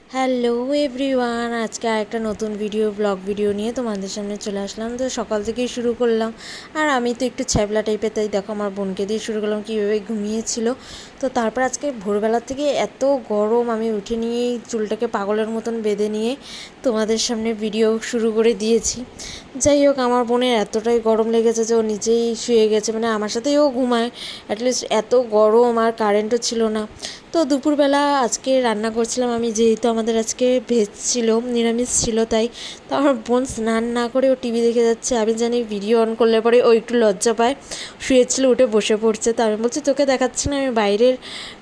Hello everyone, আজকে আরেকটা নতুন ব্লগ ভিডিও নিয়ে তোমাদের সামনে চলে আসলাম। তো সকাল থেকেই শুরু করলাম, আর আমি তো একটু ছ্যাবলা টাইপের, তাই দেখো আমার বোনকে দিয়ে শুরু করলাম, কীভাবে ঘুমিয়েছিল। তো তারপর আজকে ভোরবেলা থেকে এত গরম, আমি উঠে নিয়েই চুলটাকে পাগলের মতন বেঁধে নিয়ে তোমাদের সামনে ভিডিও শুরু করে দিয়েছি। যাই হোক, আমার বোনের এতটাই গরম লেগেছে যে ও নিজেই শুয়ে গেছে, মানে আমার সাথেই ও ঘুমায়। অ্যাটলিস্ট এত গরম, আর কারেন্টও ছিল না। তো দুপুরবেলা আজকে রান্না করছিলাম আমি, যেহেতু আমাদের আজকে ভেজ ছিল, নিরামিষ ছিল, তাই তো আমার বোন স্নান না করে ও টিভি দেখে যাচ্ছে। আমি জানি ভিডিও অন করলে পরে ও একটু লজ্জা পায়, শুয়েছিল, উঠে বসে পড়ছে। তো আমি বলছি, তোকে দেখাচ্ছি না, আমি বাইরের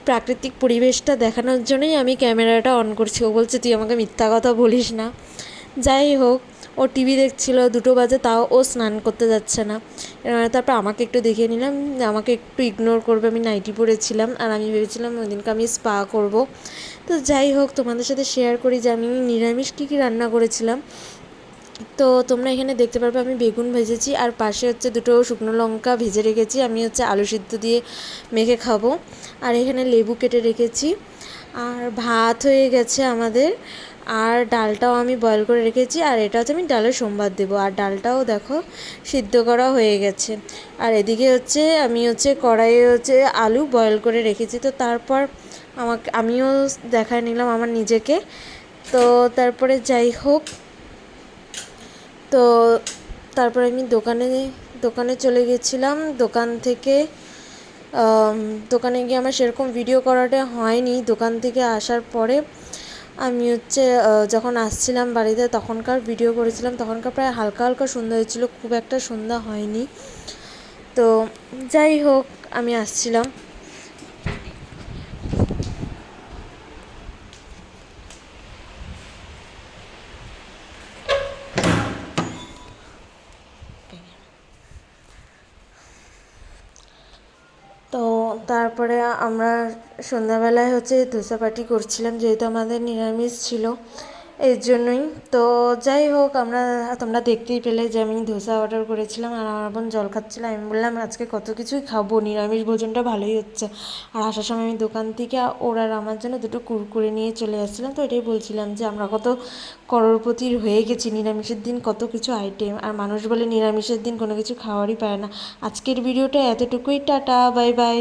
প্রাকৃতিক পরিবেশটা দেখানোর জন্যই আমি ক্যামেরাটা অন করছি। ও বলছে, তুই আমাকে মিথ্যা কথা বলিস না। যাই হোক, ও টিভি দেখছিল, 2টো বাজে, তাও ও স্নান করতে যাচ্ছে না। তারপর আমাকে একটু দেখিয়ে নিলাম, আমাকে একটু ইগনোর করবে, আমি নাইটি পরেছিলাম, আর আমি ভেবেছিলাম ওই দিনকে আমি স্পা করব। তো যাই হোক, তোমাদের সাথে শেয়ার করি যে আমি নিরামিষ কী কী রান্না করেছিলাম। তো তোমরা এখানে দেখতে পারবে আমি বেগুন ভেজেছি, আর পাশে হচ্ছে 2টো শুকনো লঙ্কা ভেজে রেখেছি, আমি হচ্ছে আলু সিদ্ধ দিয়ে মেখে খাবো। আর এখানে লেবু কেটে রেখেছি, আর ভাত হয়ে গেছে আমাদের, আর ডালটাও আমি বয়েল করে রেখেছি। আর এটা হচ্ছে আমি ডালের সম্বাদ দেবো, আর ডালটাও দেখো সিদ্ধ করা হয়ে গেছে। আর এদিকে হচ্ছে আমি কড়াইয়ে আলু বয়েল করে রেখেছি। তো তারপর আমিও দেখায় নিলাম আমার নিজেকে। তো তারপরে যাই হোক, তো তারপরে আমি দোকানে চলে গেছিলাম। দোকানে গিয়ে আমার সেরকম ভিডিও করাটা হয়নি। দোকান থেকে আসার পরে আমি যখন আসছিলাম বাড়িতে তখনকার ভিডিও করেছিলাম। তখনকার প্রায় হালকা হালকা সন্ধ্যা হয়েছিল, খুব একটা সন্ধ্যা হয়নি। তো যাই হোক, আমি আসছিলাম। তো তারপরে আমরা সন্ধ্যাবেলায় ধোসা পার্টি করছিলাম, যেহেতু আমাদের নিরামিষ ছিল, এর জন্যই। তো যাই হোক, তোমরা দেখতেই পেলে যে আমি ধোসা অর্ডার করেছিলাম, আর আমার বোন জল খাচ্ছিল। আমি বললাম, আজকে কত কিছুই খাবো, নিরামিষ ভোজনটা ভালোই হচ্ছে। আর আসার সময় আমি দোকান থেকে ওরা আর আমার জন্য 2টো কুরকুরে নিয়ে চলে আসছিলাম। তো এটাই বলছিলাম যে আমরা কত করোড়পতির হয়ে গেছি, নিরামিষের দিন কত কিছু আইটেম, আর মানুষ বলে নিরামিষের দিন কোনো কিছু খাওয়ারই পায় না। আজকের ভিডিওটা এতটুকুই, টাটা, বাই বাই।